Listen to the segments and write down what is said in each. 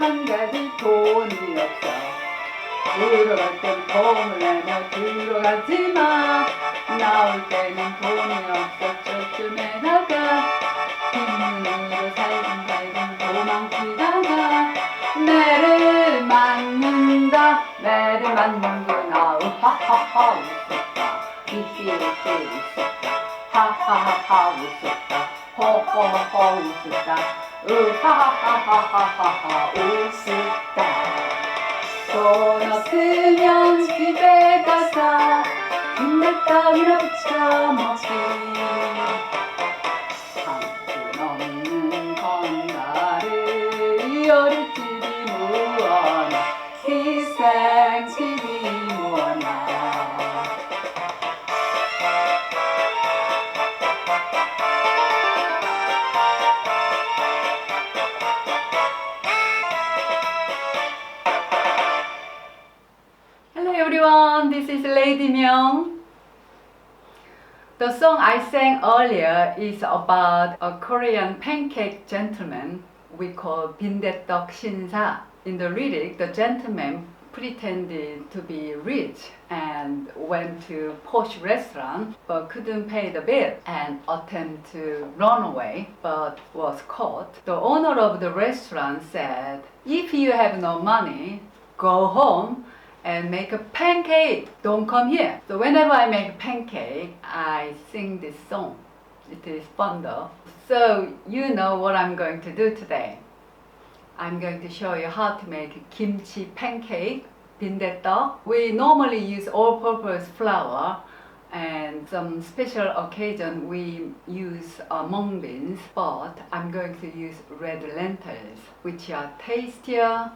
한 가지 돈이 없어. 들어갈 땐 돈을 내며 들어가지마. 나올 때는 돈이 없어. 저쯤에 나가. 빈눈으로 살금살금 도망치다가 매를 맞는다. 매를 맞는구나. 우하하하 웃었다. 이히 웃었다. 하하하하 웃었다. 호호호 웃었다. 우하하하하하 웃었다. 돈 없으면 집에 가서 빈대떡이나 부쳐 먹기. 한푼 없는 건가를 어릿집이 무언나 희생집이 무언나. Hello everyone, this is Lady Myung. The song I sang earlier is about a Korean pancake gentleman we call Bin Dea Ttuck 신사. In the lyric, the gentleman pretended to be rich and went to posh restaurant but couldn't pay the bill and attempted to run away but was caught. The owner of the restaurant said, "If you have no money, go home and make a pancake. Don't come here." So whenever I make a pancake, I sing this song. It is fun though. So you know what I'm going to do today. I'm going to show you how to make kimchi pancake, bin dea ttuck. We normally use all-purpose flour, and some special occasion we use mung beans, but I'm going to use red lentils, which are tastier,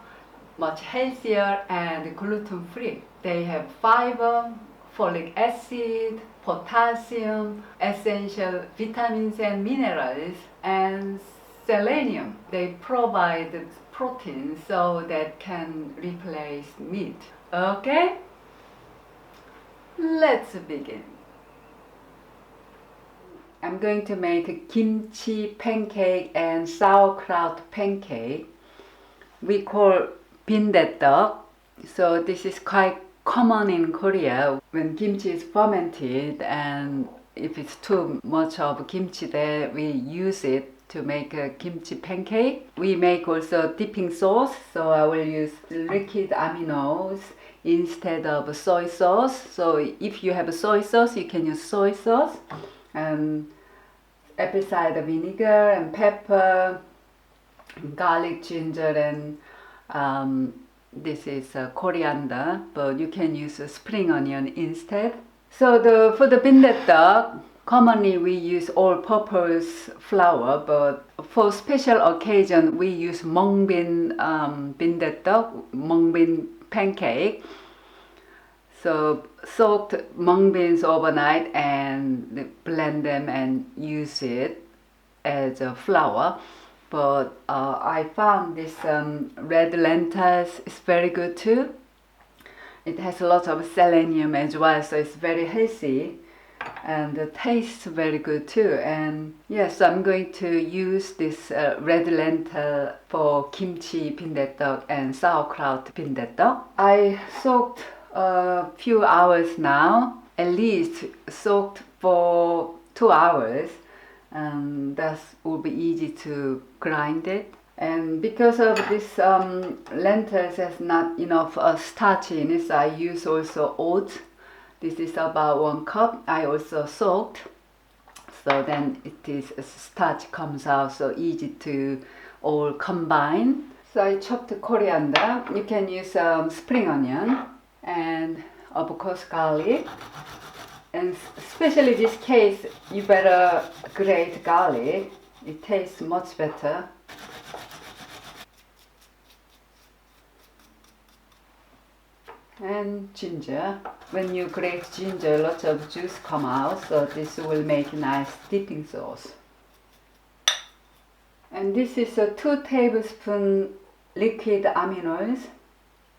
much healthier and gluten-free. They have fiber, folic acid, potassium, essential vitamins and minerals, and selenium. They provide protein so that can replace meat. Okay? Let's begin. I'm going to make a kimchi pancake and sauerkraut pancake. We call bin dea ttuck. So this is quite common in Korea when kimchi is fermented, and if it's too much of kimchi there, we use it to make a kimchi pancake. We make also dipping sauce, so I will use liquid aminos instead of soy sauce. So if you have soy sauce, you can use soy sauce, and apple cider vinegar and pepper, garlic, ginger, and this is coriander, but you can use spring onion instead. So for the bin dea ttuck, commonly we use all-purpose flour, but for special occasion we use mung bean bin dea ttuck, mung bean pancake. So soaked mung beans overnight and blend them and use it as a flour. But I found this red lentils is very good too. It has a lot of selenium as well, so it's very healthy and the taste very good too. And yes, I'm going to use this red lentil for kimchi bin dea ttuck and sauerkraut bin dea ttuck. I soaked a few hours now, at least soaked for 2 hours. And that will be easy to grind it. And because of this lentils has not enough starch in it, so I use also oats. This is about 1 cup. I also soaked, so then it is starch comes out so easy to all combine. So I chopped coriander. You can use spring onion and of course garlic. And especially this case, you better grate garlic. It tastes much better. And ginger. When you grate ginger, lots of juice come out, so this will make a nice dipping sauce. And this is a 2 tablespoons liquid aminos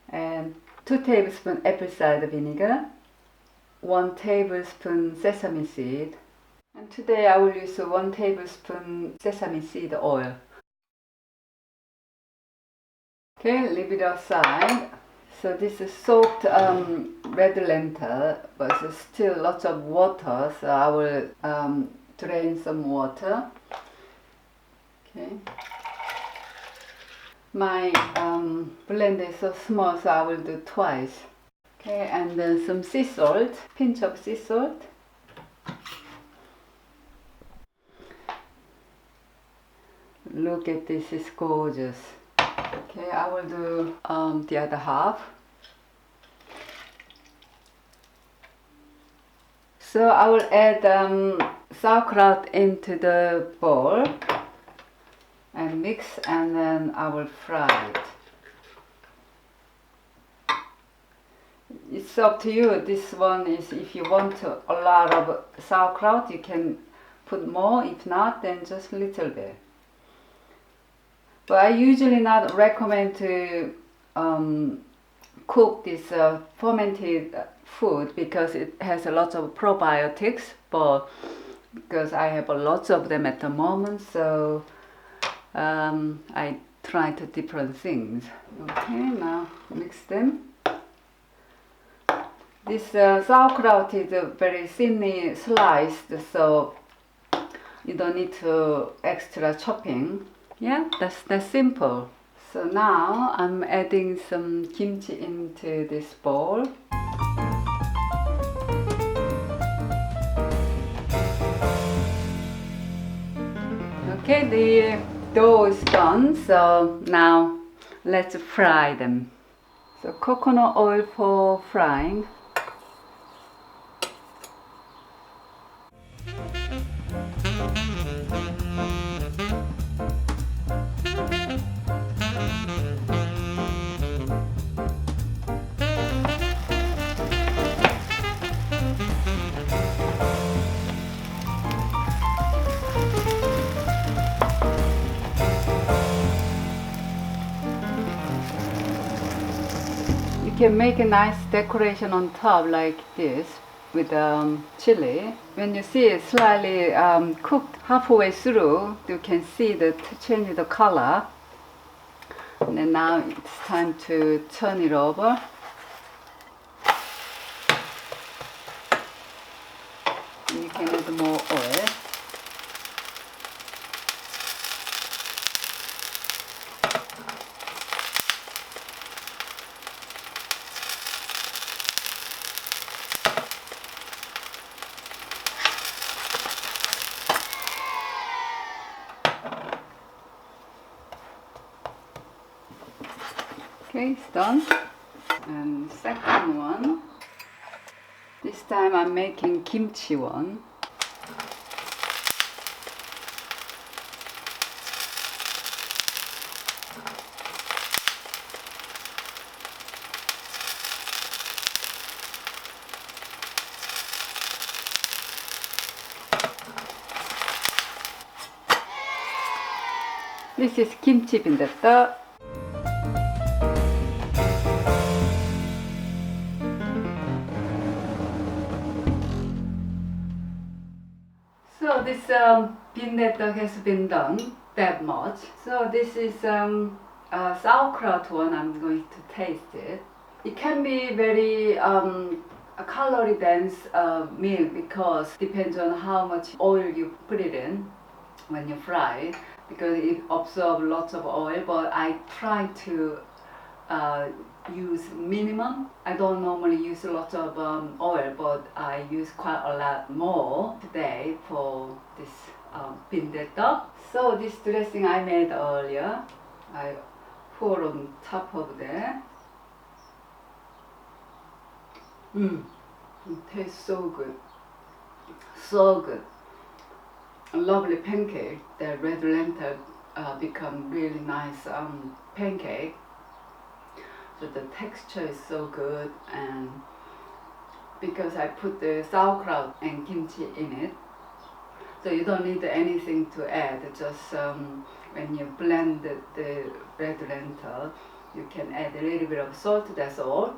and 2 tablespoons apple cider vinegar, 1 tablespoon sesame seed, and today I will use 1 tablespoon sesame seed oil. Okay, leave it aside. So this is soaked red lentil, but there's still lots of water, so I will drain some water. Okay. My blender is so small, so I will do twice. Okay, and then some sea salt, pinch of sea salt. Look at this, it's gorgeous. Okay, I will do the other half. So I will add sauerkraut into the bowl and mix, and then I will fry it. It's up to you. This one is, if you want a lot of sauerkraut, you can put more. If not, then just a little bit. But I usually not recommend to cook this fermented food because it has a lot of probiotics, but because I have a lot of them at the moment, so I try to different things. Okay, now mix them. This sauerkraut is very thinly sliced, so you don't need to extra chopping. Yeah, that's simple. So now I'm adding some kimchi into this bowl. Okay, the dough is done, so now let's fry them. So coconut oil for frying. You can make a nice decoration on top like this with chili. When you see it slightly cooked halfway through, you can see the change the color. And then now it's time to turn it over. And you can add more oil. Okay, it's done. And second one. This time I'm making kimchi one. This is Kimchi Bin Dea Ttuck. So this bin dea ttuck has been done that much. So this is sauerkraut one. I'm going to taste it. It can be very calorie dense meal because depends on how much oil you put it in when you fry it, because it absorbs lots of oil. But I try to use minimum. I don't normally use a lot of oil, but I use quite a lot more today for this bin dea ttuck. So this dressing I made earlier, I pour on top of there. It tastes so good. So good. A lovely pancake. The red lentil become really nice pancake. So the texture is so good, and because I put the sauerkraut and kimchi in it, so you don't need anything to add. Just when you blend the red lentil, you can add a little bit of salt, that's all.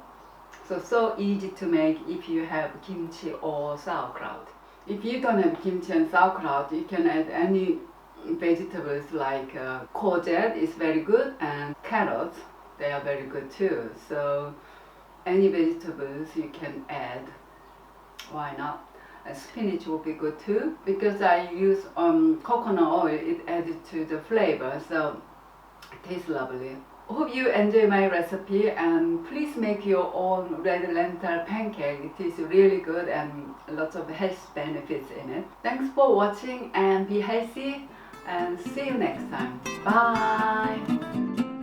So easy to make if you have kimchi or sauerkraut. If you don't have kimchi and sauerkraut, you can add any vegetables like courgette is very good, and carrots. they are very good too. So any vegetables you can add, why not? Spinach will be good too, because I use coconut oil, it added to the flavor, so it tastes lovely. Hope you enjoy my recipe, and please make your own red lentil pancake. It is really good and lots of health benefits in it. Thanks for watching and be healthy, and see you next time. Bye!